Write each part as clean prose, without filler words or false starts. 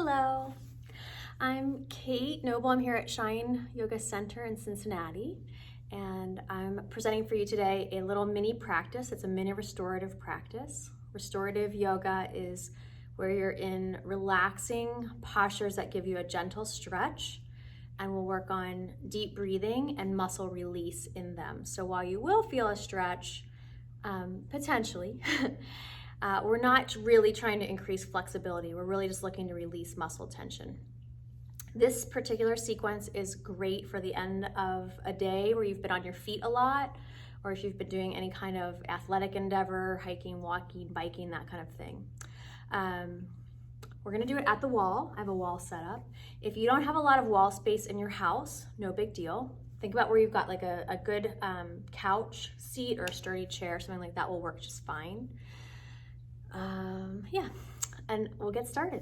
Hello, I'm Kate Noble. I'm here at Shine Yoga Center in Cincinnati, and I'm presenting for you today a little mini practice. It's a mini restorative practice. Restorative yoga is where you're in relaxing postures that give you a gentle stretch, and we'll work on deep breathing and muscle release in them. So while you will feel a stretch, potentially, we're not really trying to increase flexibility. We're really just looking to release muscle tension. This particular sequence is great for the end of a day where you've been on your feet a lot, or if you've been doing any kind of athletic endeavor, hiking, walking, biking, that kind of thing. We're gonna do it at the wall. I have a wall set up. If you don't have a lot of wall space in your house, no big deal. Think about where you've got like a good couch seat or a sturdy chair, something like that will work just fine. Yeah, and we'll get started.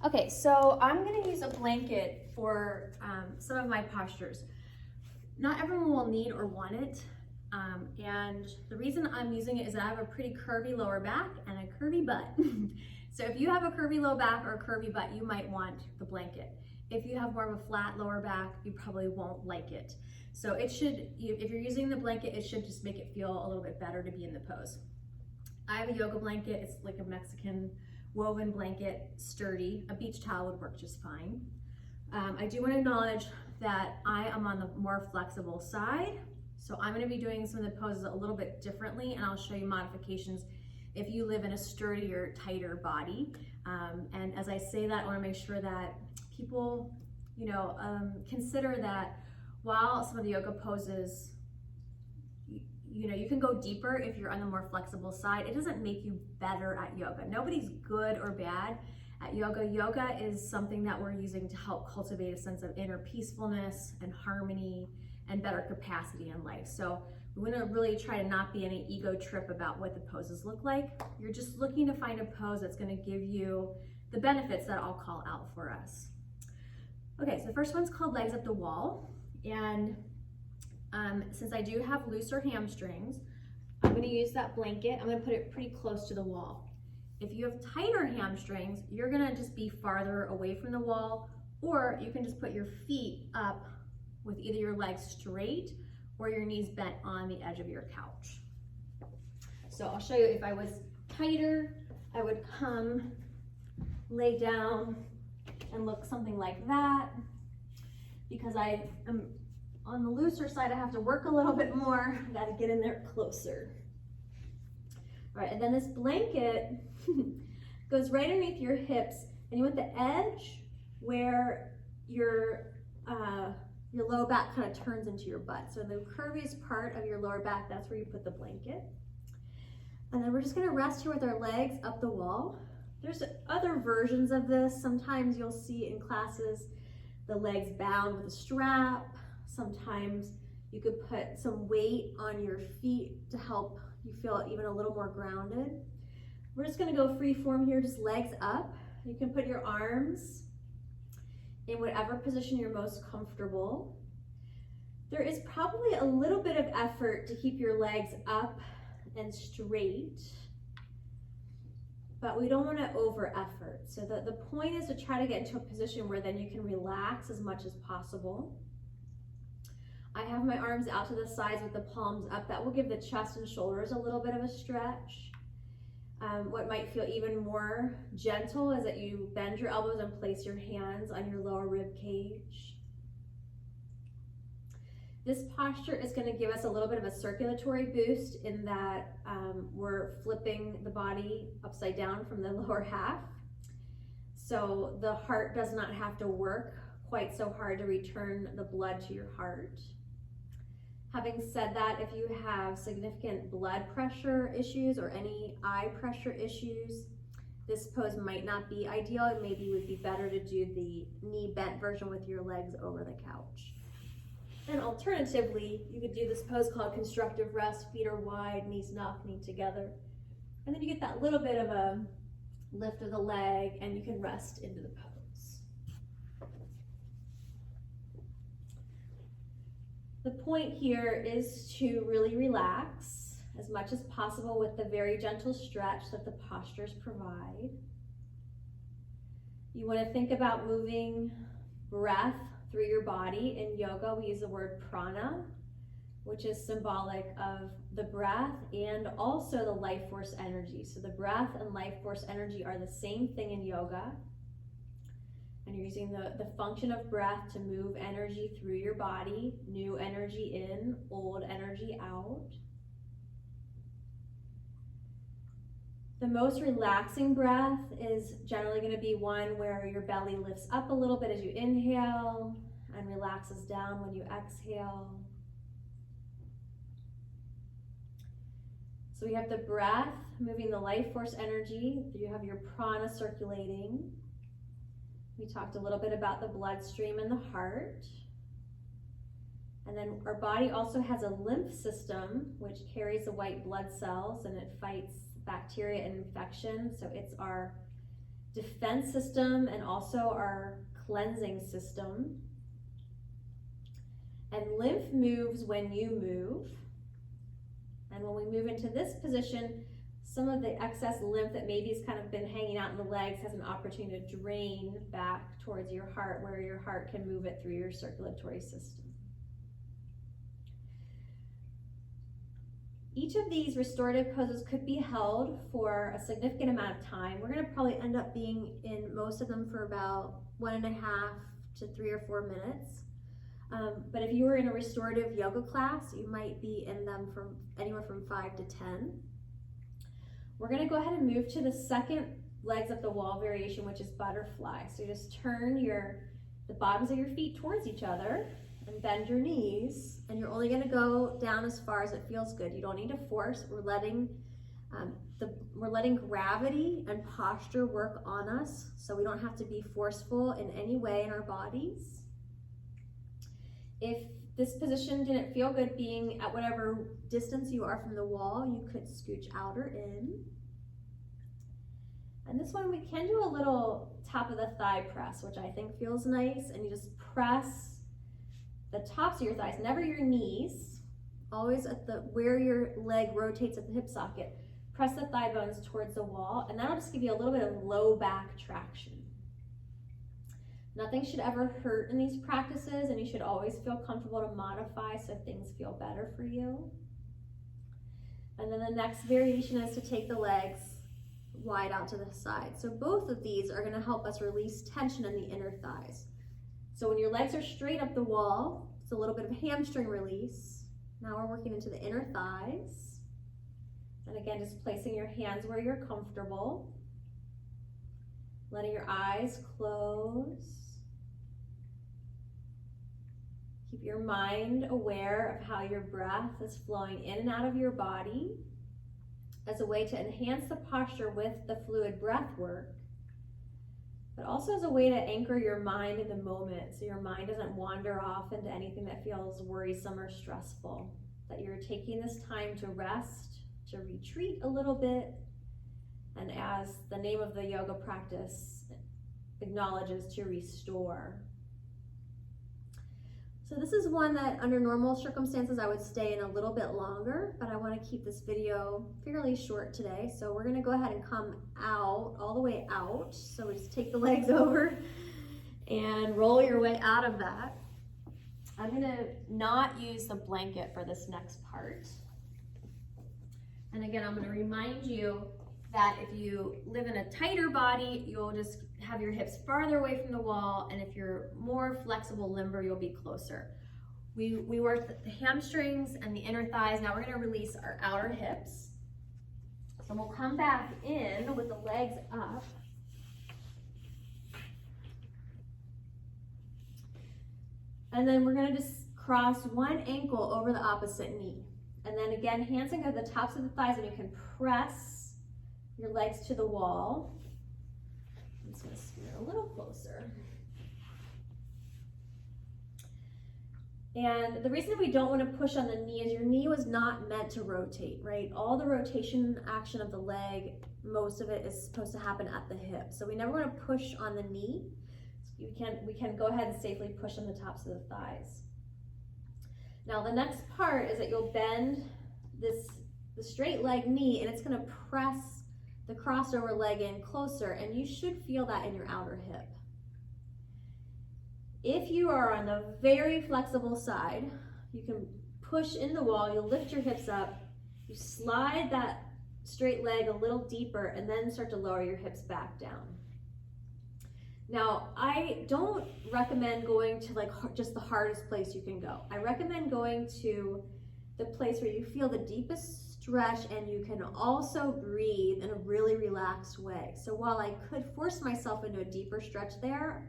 Okay, so I'm gonna use a blanket for some of my postures. Not everyone will need or want it, and the reason I'm using it is I have a pretty curvy lower back and a curvy butt. So if you have a curvy low back or a curvy butt, you might want the blanket. If you have more of a flat lower back, you probably won't like it. So it should, if you're using the blanket, it should just make it feel a little bit better to be in the pose. I have a yoga blanket. It's like a Mexican woven blanket, sturdy. A beach towel would work just fine. I do want to acknowledge that I am on the more flexible side. So I'm going to be doing some of the poses a little bit differently, and I'll show you modifications if you live in a sturdier, tighter body. And as I say that, I want to make sure that people, consider that while some of the yoga poses, you can go deeper if you're on the more flexible side. It doesn't make you better at yoga. Nobody's good or bad at yoga. Yoga is something that we're using to help cultivate a sense of inner peacefulness and harmony and better capacity in life. So we want to really try to not be any ego trip about what the poses look like. You're just looking to find a pose that's going to give you the benefits that I'll call out for us. Okay, so the first one's called legs up the wall. And since I do have looser hamstrings, I'm going to use that blanket. I'm going to put it pretty close to the wall. If you have tighter hamstrings, you're going to just be farther away from the wall, or you can just put your feet up with either your legs straight or your knees bent on the edge of your couch. So I'll show you. If I was tighter, I would come, lay down, and look something like that. Because I am on the looser side, I have to work a little bit more. I gotta get in there closer. All right, and then this blanket goes right underneath your hips, and you want the edge where your low back kind of turns into your butt. So the curviest part of your lower back, that's where you put the blanket. And then we're just gonna rest here with our legs up the wall. There's other versions of this. Sometimes you'll see in classes the legs bound with a strap. Sometimes you could put some weight on your feet to help you feel even a little more grounded. We're just gonna go free form here, just legs up. You can put your arms in whatever position you're most comfortable. There is probably a little bit of effort to keep your legs up and straight, but we don't want to over effort. So the point is to try to get into a position where then you can relax as much as possible. I have my arms out to the sides with the palms up. That will give the chest and shoulders a little bit of a stretch. What might feel even more gentle is that you bend your elbows and place your hands on your lower rib cage. This posture is going to give us a little bit of a circulatory boost in that we're flipping the body upside down from the lower half. So the heart does not have to work quite so hard to return the blood to your heart. Having said that, if you have significant blood pressure issues or any eye pressure issues, this pose might not be ideal. It maybe would be better to do the knee bent version with your legs over the couch. And alternatively, you could do this pose called Constructive Rest. Feet are wide, knees knock, knee together. And then you get that little bit of a lift of the leg, and you can rest into the pose. The point here is to really relax as much as possible with the very gentle stretch that the postures provide. You want to think about moving breath through your body. In yoga, we use the word prana, which is symbolic of the breath and also the life force energy. So the breath and life force energy are the same thing in yoga. And you're using the function of breath to move energy through your body, new energy in, old energy out. The most relaxing breath is generally going to be one where your belly lifts up a little bit as you inhale and relaxes down when you exhale. So we have the breath moving the life force energy. You have your prana circulating. We talked a little bit about the bloodstream and the heart. And then our body also has a lymph system which carries the white blood cells and it fights bacteria and infection. So it's our defense system and also our cleansing system. And lymph moves when you move. And when we move into this position, some of the excess lymph that maybe has kind of been hanging out in the legs has an opportunity to drain back towards your heart, where your heart can move it through your circulatory system. Each of these restorative poses could be held for a significant amount of time. We're going to probably end up being in most of them for about 1.5 to 3 or 4 minutes. But if you were in a restorative yoga class, you might be in them from anywhere from 5 to 10. We're going to go ahead and move to the second legs up the wall variation, which is butterfly. So you just turn the bottoms of your feet towards each other and bend your knees, and you're only going to go down as far as it feels good. You don't need to force. We're letting gravity and posture work on us, so we don't have to be forceful in any way in our bodies. If this position didn't feel good being at whatever distance you are from the wall, you could scooch out or in. And this one, we can do a little top of the thigh press, which I think feels nice. And you just press the tops of your thighs, never your knees, always at where your leg rotates at the hip socket. Press the thigh bones towards the wall, and that'll just give you a little bit of low back traction. Nothing should ever hurt in these practices, and you should always feel comfortable to modify so things feel better for you. And then the next variation is to take the legs wide out to the side. So both of these are going to help us release tension in the inner thighs. So when your legs are straight up the wall, it's a little bit of hamstring release. Now we're working into the inner thighs. And again, just placing your hands where you're comfortable. Letting your eyes close. Keep your mind aware of how your breath is flowing in and out of your body as a way to enhance the posture with the fluid breath work, but also as a way to anchor your mind in the moment so your mind doesn't wander off into anything that feels worrisome or stressful, that you're taking this time to rest, to retreat a little bit, and as the name of the yoga practice acknowledges, to restore. So this is one that under normal circumstances I would stay in a little bit longer, but I want to keep this video fairly short today. So we're going to go ahead and come out, all the way out. So we just take the legs over and roll your way out of that. I'm going to not use the blanket for this next part. And again, I'm going to remind you that if you live in a tighter body, you'll just have your hips farther away from the wall, and if you're more flexible, limber, you'll be closer. We work the hamstrings and the inner thighs. Now we're going to release our outer hips. So we'll come back in with the legs up. And then we're going to just cross one ankle over the opposite knee. And then again, hands can go to the tops of the thighs, and you can press your legs to the wall. I'm just going to scoot a little closer. And the reason we don't want to push on the knee is your knee was not meant to rotate, right? All the rotation action of the leg, most of it is supposed to happen at the hip. So we never want to push on the knee. We can go ahead and safely push on the tops of the thighs. Now the next part is that you'll bend the straight leg knee, and it's going to press the crossover leg in closer, and you should feel that in your outer hip. If you are on the very flexible side, you can push in the wall, you'll lift your hips up, you slide that straight leg a little deeper, and then start to lower your hips back down. Now, I don't recommend going to like just the hardest place you can go. I recommend going to the place where you feel the deepest stretch and you can also breathe in a really relaxed way. So while I could force myself into a deeper stretch there,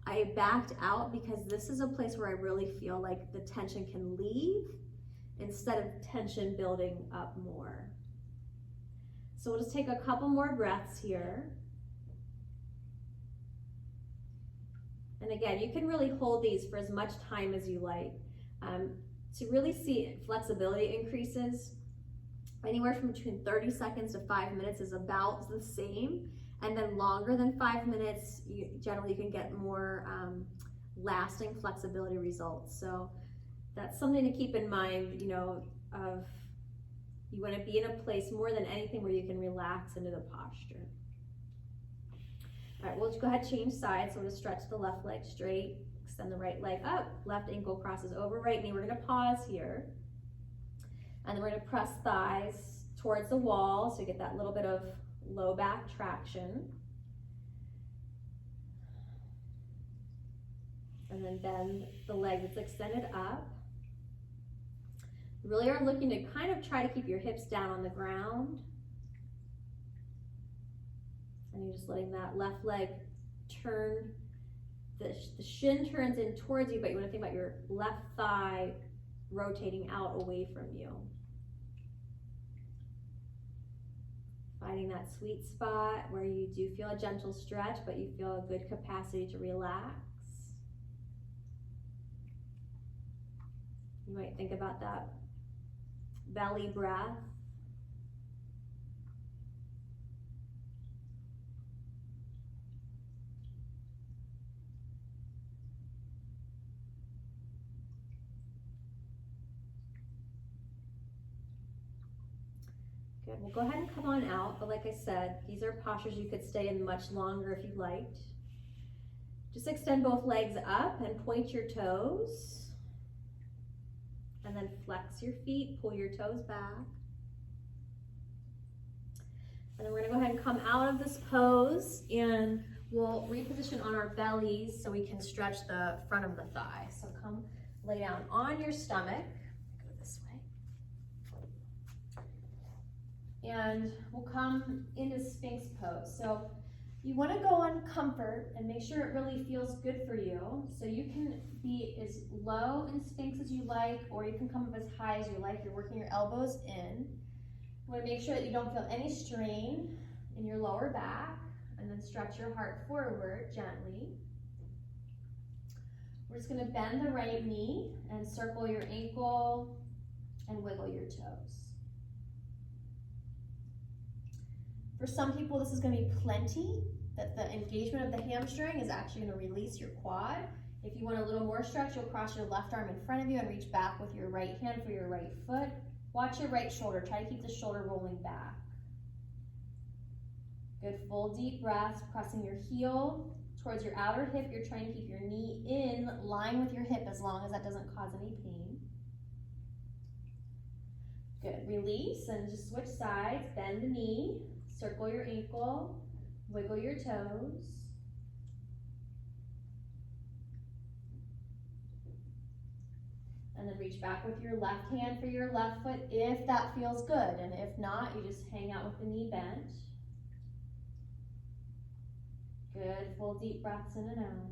I backed out because this is a place where I really feel like the tension can leave instead of tension building up more. So we'll just take a couple more breaths here. And again, you can really hold these for as much time as you like. To really see flexibility increases, anywhere from between 30 seconds to 5 minutes is about the same. And then longer than 5 minutes, generally you can get more lasting flexibility results. So that's something to keep in mind, you know, of you want to be in a place more than anything where you can relax into the posture. All right, we'll just go ahead and change sides. So we'll just stretch the left leg straight, extend the right leg up, left ankle crosses over right knee. We're going to pause here. And then we're going to press thighs towards the wall so you get that little bit of low back traction. And then bend the leg that's extended up. You really are looking to kind of try to keep your hips down on the ground. And you're just letting that left leg turn. The shin turns in towards you, but you want to think about your left thigh rotating out away from you. Finding that sweet spot where you do feel a gentle stretch, but you feel a good capacity to relax. You might think about that belly breath. Good, we'll go ahead and come on out, but like I said, these are postures you could stay in much longer if you liked. Just extend both legs up and point your toes. And then flex your feet, pull your toes back. And then we're gonna go ahead and come out of this pose and we'll reposition on our bellies so we can stretch the front of the thigh. So come lay down on your stomach. Go this way. And we'll come into Sphinx Pose. So you want to go on comfort and make sure it really feels good for you. So you can be as low in Sphinx as you like, or you can come up as high as you like. You're working your elbows in. You want to make sure that you don't feel any strain in your lower back, and then stretch your heart forward gently. We're just going to bend the right knee and circle your ankle and wiggle your toes. For some people, this is going to be plenty, that the engagement of the hamstring is actually going to release your quad. If you want a little more stretch, you'll cross your left arm in front of you and reach back with your right hand for your right foot. Watch your right shoulder. Try to keep the shoulder rolling back. Good, full deep breaths, pressing your heel towards your outer hip. You're trying to keep your knee in line with your hip as long as that doesn't cause any pain. Good, release and just switch sides. Bend the knee. Circle your ankle, wiggle your toes. And then reach back with your left hand for your left foot if that feels good. And if not, you just hang out with the knee bent. Good, full deep breaths in and out.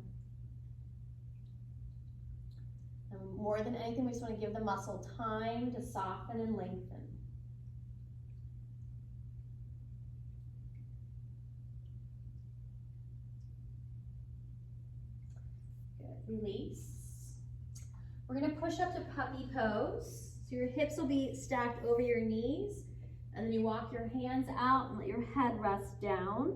And more than anything, we just want to give the muscle time to soften and lengthen. Release. We're going to push up to puppy pose. So your hips will be stacked over your knees, and then you walk your hands out and let your head rest down.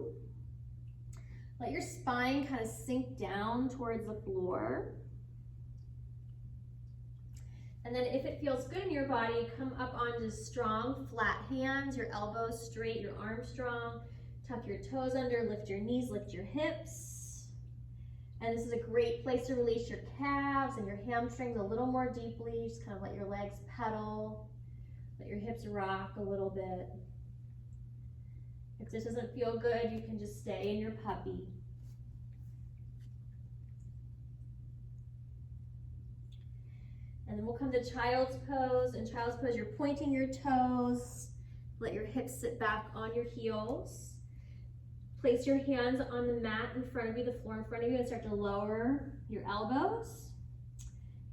Let your spine kind of sink down towards the floor. And then if it feels good in your body, come up onto strong, flat hands, your elbows straight, your arms strong. Tuck your toes under, lift your knees, lift your hips. And this is a great place to release your calves and your hamstrings a little more deeply. Just kind of let your legs pedal, let your hips rock a little bit. If this doesn't feel good, you can just stay in your puppy. And then we'll come to child's pose. In child's pose, you're pointing your toes. Let your hips sit back on your heels. Place your hands on the mat in front of you, the floor in front of you, and start to lower your elbows.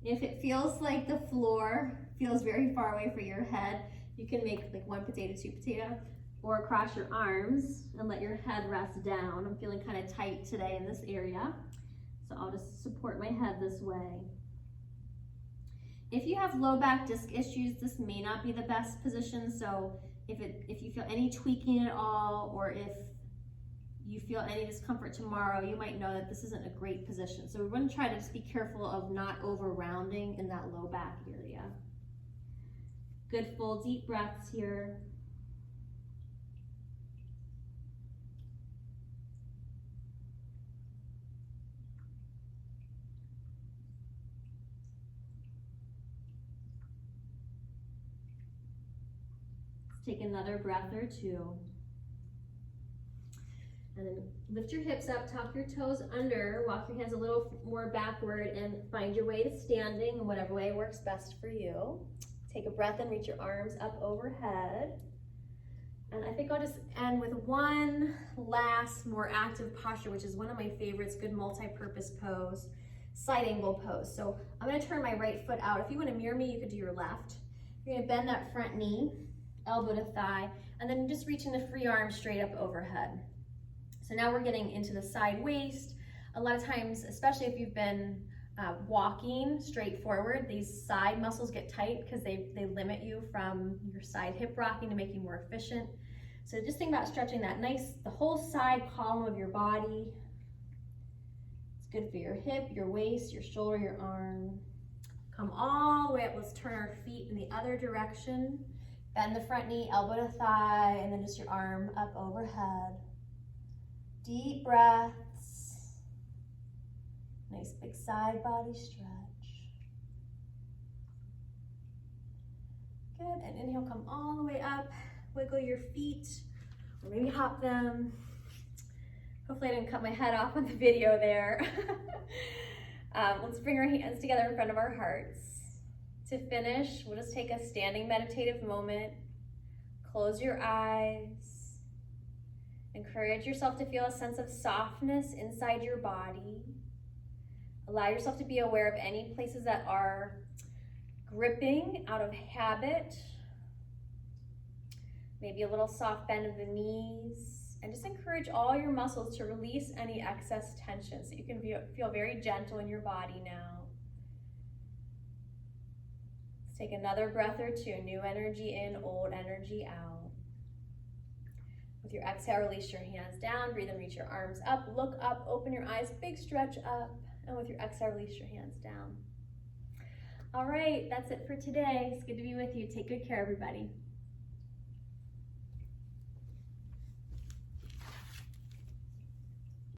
If it feels like the floor feels very far away from your head, you can make like one potato, two potato, or cross your arms and let your head rest down. I'm feeling kind of tight today in this area, so I'll just support my head this way. If you have low back disc issues, this may not be the best position, so if you feel any tweaking at all, or if you feel any discomfort tomorrow, you might know that this isn't a great position. So we're going to try to just be careful of not over rounding in that low back area. Good full deep breaths here. Let's take another breath or two. And then lift your hips up, tuck your toes under, walk your hands a little more backward, and find your way to standing in whatever way works best for you. Take a breath and reach your arms up overhead. And I think I'll just end with one last more active posture, which is one of my favorites, good multi-purpose pose, side angle pose. So I'm gonna turn my right foot out. If you wanna mirror me, you could do your left. You're gonna bend that front knee, elbow to thigh, and then just reaching the free arm straight up overhead. So now we're getting into the side waist. A lot of times, especially if you've been walking straight forward, these side muscles get tight because they limit you from your side hip rocking to make you more efficient. So just think about stretching the whole side column of your body. It's good for your hip, your waist, your shoulder, your arm. Come all the way up. Let's turn our feet in the other direction. Bend the front knee, elbow to thigh, and then just your arm up overhead. Deep breaths. Nice big side body stretch. Good, and inhale, come all the way up. Wiggle your feet, or maybe hop them. Hopefully I didn't cut my head off on the video there. Let's bring our hands together in front of our hearts. To finish, we'll just take a standing meditative moment. Close your eyes. Encourage yourself to feel a sense of softness inside your body. Allow yourself to be aware of any places that are gripping out of habit. Maybe a little soft bend of the knees. And just encourage all your muscles to release any excess tension so you can feel very gentle in your body now. Let's take another breath or two. New energy in, old energy out. With your exhale, release your hands down, breathe and reach your arms up, look up, open your eyes, big stretch up, and with your exhale, release your hands down. All right, that's it for today. It's good to be with you. Take good care, everybody.